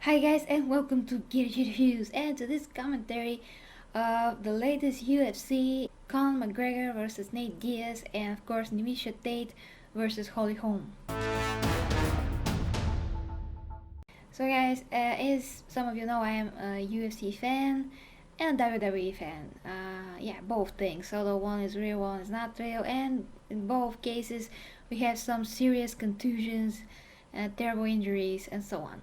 Hi guys and welcome to Get Reviews and to this commentary of the latest UFC Conor McGregor versus Nate Diaz and of course Miesha Tate versus Holm. So guys, as some of you know, I am a UFC fan and a WWE fan. Yeah, both things. Although one is real, one is not real, and in both cases we have some serious contusions, terrible injuries, and so on.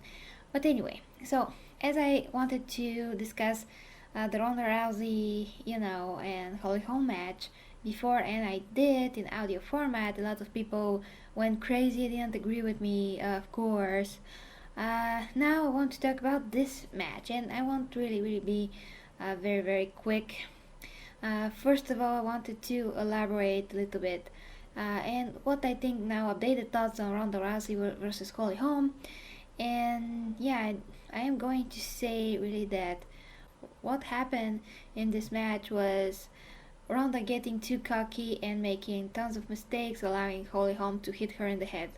But anyway, so as I wanted to discuss the Ronda Rousey, and Holm match before, and I did in audio format, a lot of people went crazy, didn't agree with me, of course. Now I want to talk about this match, and I won't really be very, very quick. First of all, I wanted to elaborate a little bit and what I think now, updated thoughts on Ronda Rousey versus Holm. And yeah, I am going to say really that what happened in this match was Ronda getting too cocky and making tons of mistakes, allowing Holm to hit her in the head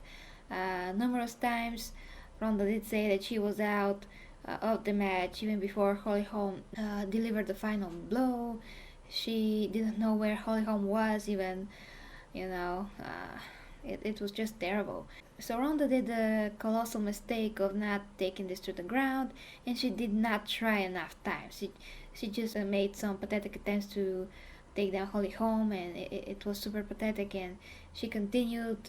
numerous times. Ronda did say that she was out of the match even before Holm delivered the final blow. She didn't know where Holm was even, you know. It was just terrible. So Ronda did the colossal mistake of not taking this to the ground, and she did not try enough times. She just made some pathetic attempts to take down Holm, and it was super pathetic. And she continued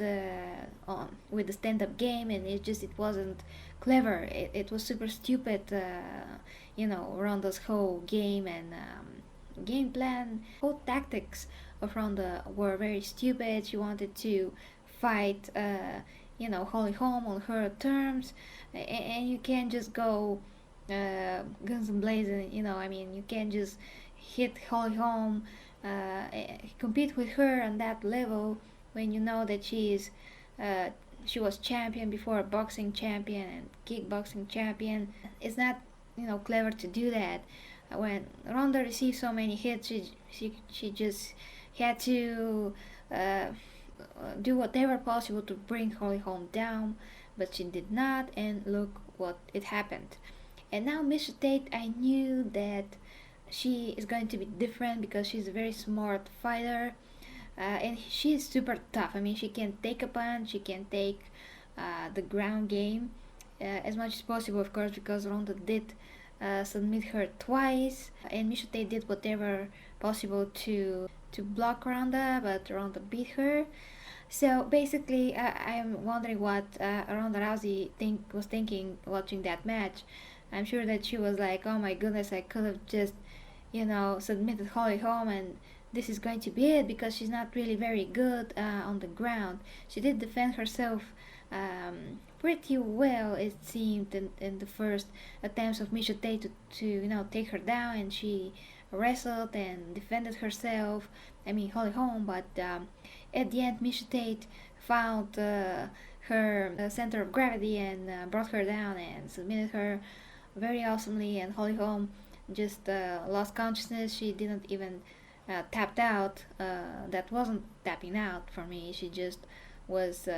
on with the stand-up game, and it wasn't clever. It was super stupid. Ronda's whole game and game plan, whole tactics of Ronda were very stupid. She wanted to fight, Holm on her terms, and you can't just go guns and blazing. You can't just hit Holm, compete with her on that level when you know that she was champion before, a boxing champion and kickboxing champion. It's not clever to do that. When Ronda received so many hits, she just had to do whatever possible to bring Holm down, but she did not, and look what it happened. And now Miesha Tate, I knew that she is going to be different because she's a very smart fighter, and she is super tough. I mean, she can take a punch, she can take the ground game as much as possible, of course, because Ronda did submit her twice, and Miesha Tate did whatever possible to block Ronda, but Ronda beat her. So basically, I am wondering what Ronda Rousey was thinking watching that match. I'm sure that she was like, "Oh my goodness, I could have just, submitted Holm, and this is going to be it," because she's not really very good on the ground. She did defend herself pretty well, it seemed, in the first attempts of Miesha Tate to take her down, and she wrestled and defended herself. I mean, Holm, but at the end, Miesha Tate found her center of gravity and brought her down and submitted her very awesomely. And Holm just lost consciousness. She didn't even tapped out. That wasn't tapping out for me. She just was,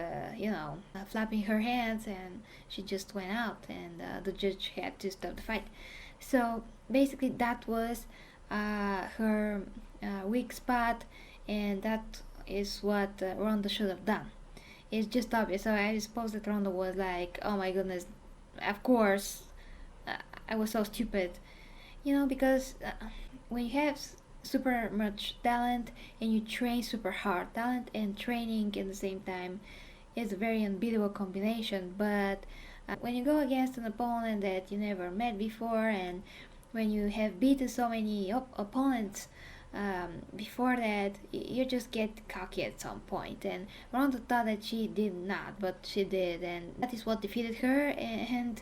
flapping her hands, and she just went out, and the judge had to stop the fight. So basically, that was her weak spot, and that is what Ronda should have done. It's just obvious. So I suppose that Ronda was like, "Oh my goodness, of course, I was so stupid," because when you have super much talent and you train super hard, talent and training at the same time is a very unbeatable combination. But when you go against an opponent that you never met before, and when you have beaten so many opponents before that, you just get cocky at some point. And Ronda thought that she did not, but she did, and that is what defeated her. And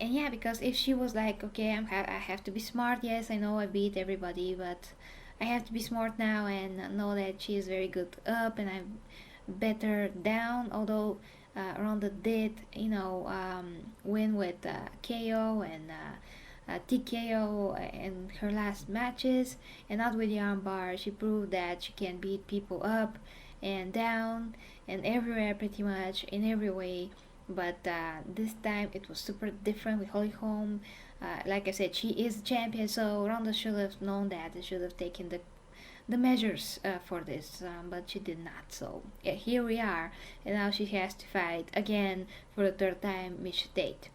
yeah, because if she was like, "Okay, I have to be smart. Yes, I know I beat everybody, but I have to be smart now and know that she is very good up and I'm better down." Although Ronda did, win with KO and TKO in her last matches, and not with the armbar. She proved that she can beat people up and down and everywhere, pretty much in every way. but this time it was super different with Holm. Like I said, she is champion, so Ronda should have known that and should have taken the measures for this, but she did not. So yeah, here we are, and now she has to fight again for the third time, Miesha Tate.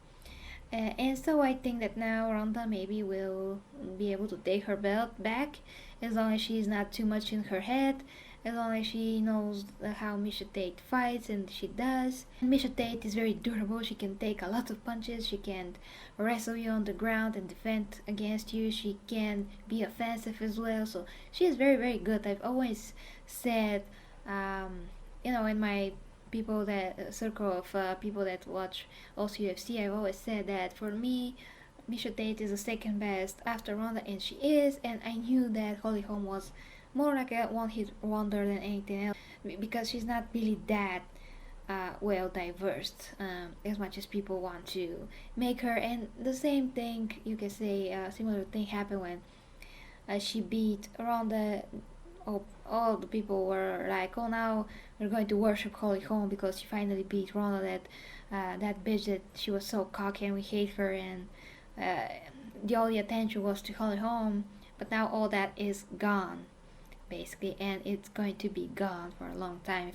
And so I think that now Ronda maybe will be able to take her belt back, as long as she's not too much in her head, as long as she knows how Miesha Tate fights, and she does. And Miesha Tate is very durable. She can take a lot of punches. She can wrestle you on the ground and defend against you. She can be offensive as well. So she is very, very good. I've always said, in my people that circle of people that watch also UFC, I've always said that for me, Miesha Tate is the second best after Ronda, and she is. And I knew that Holm was more like a one-hit wonder than anything else, because she's not really that well diverse, as much as people want to make her. And the same thing, you can say, similar thing happened when she beat Ronda. All the people were like, "Oh, now we're going to worship Holm because she finally beat Ronda. That bitch, that she was so cocky and we hate her." And the only attention was to Holm, but now all that is gone, basically, and it's going to be gone for a long time.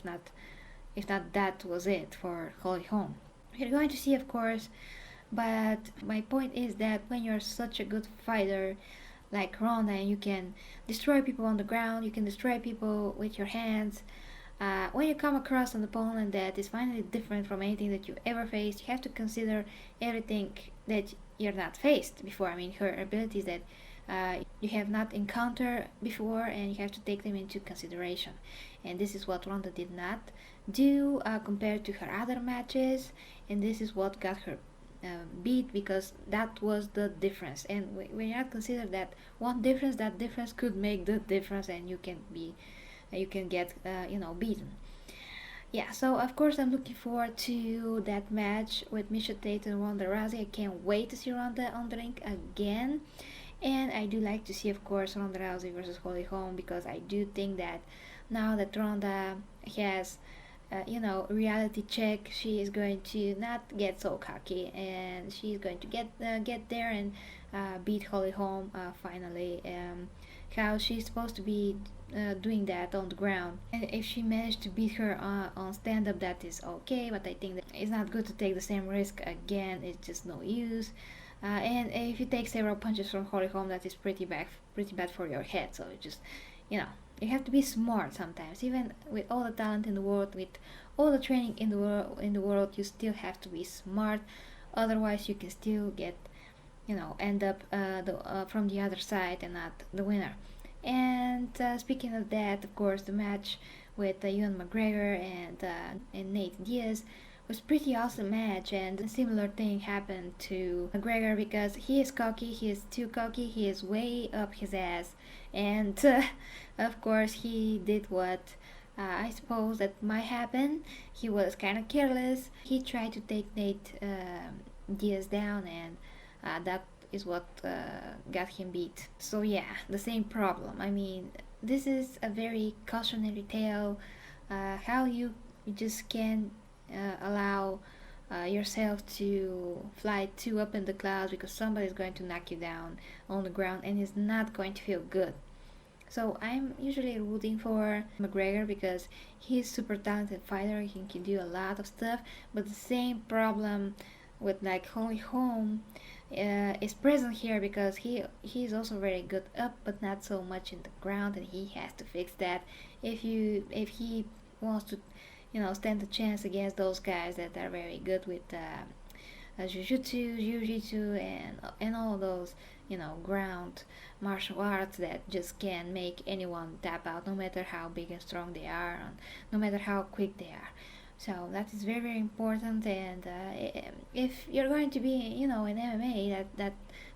If not, that was it for Holm. You're going to see, of course, but my point is that when you're such a good fighter like Ronda, and you can destroy people on the ground, you can destroy people with your hands. When you come across an opponent that is finally different from anything that you ever faced, you have to consider everything that you're not faced before. I mean, her abilities that you have not encountered before, and you have to take them into consideration. And this is what Ronda did not do compared to her other matches, and this is what got her beat, because that was the difference. And when you not consider that one difference, that difference could make the difference, and you can get beaten. Yeah, so of course I'm looking forward to that match with Miesha Tate and Ronda Rousey. I can't wait to see Ronda on the ring again. And I do like to see, of course, Ronda Rousey versus Holm, because I do think that now that Ronda has reality check, she is going to not get so cocky, and she's going to get there and beat Holm finally. How she's supposed to be doing that on the ground, and if she managed to beat her on stand-up, that is okay. But I think that it's not good to take the same risk again. It's just no use. And if you take several punches from Holm, that is pretty bad for your head. So you have to be smart sometimes. Even with all the talent in the world, with all the training in the world, you still have to be smart. Otherwise, you can still get, end up from the other side and not the winner. And speaking of that, of course, the match with McGregor and Nate Diaz was pretty awesome match, and a similar thing happened to McGregor, because he is cocky, he is too cocky, he is way up his ass, and of course he did what I suppose that might happen. He was kind of careless. He tried to take Nate Diaz down, and that is what got him beat. So yeah, the same problem. I mean, this is a very cautionary tale, how you just can't allow yourself to fly too up in the clouds, because somebody's going to knock you down on the ground and it's not going to feel good. So I'm usually rooting for McGregor, because he's a super talented fighter. He can do a lot of stuff, but the same problem with like Holm is present here, because he's also very good up, but not so much in the ground, and he has to fix that if he wants to stand a chance against those guys that are very good with jiu-jitsu, and all those ground martial arts that just can make anyone tap out, no matter how big and strong they are, and no matter how quick they are. So that is very, very important. And if you're going to be in MMA,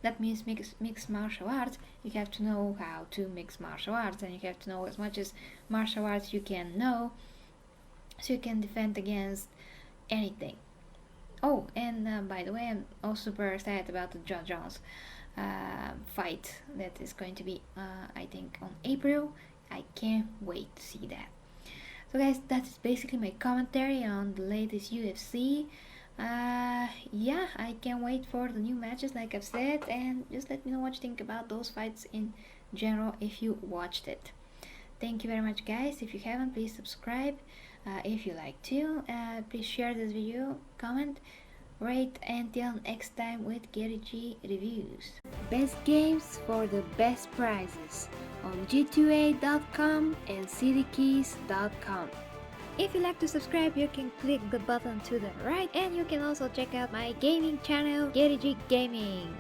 that means mixed martial arts, you have to know how to mix martial arts, and you have to know as much as martial arts you can know, so you can defend against anything. Oh, and by the way, I'm also super excited about the John Jones fight that is going to be, I think, on April. I can't wait to see that. So guys, that is basically my commentary on the latest UFC. Yeah, I can't wait for the new matches, like I've said, and just let me know what you think about those fights in general if you watched it. Thank you very much, guys. If you haven't, please subscribe. If you like to, please share this video, comment, rate, and till next time with Gary G reviews. Best games for the best prizes on g2a.com and citykeys.com. If you like to subscribe, you can click the button to the right, and you can also check out my gaming channel, Gary G Gaming.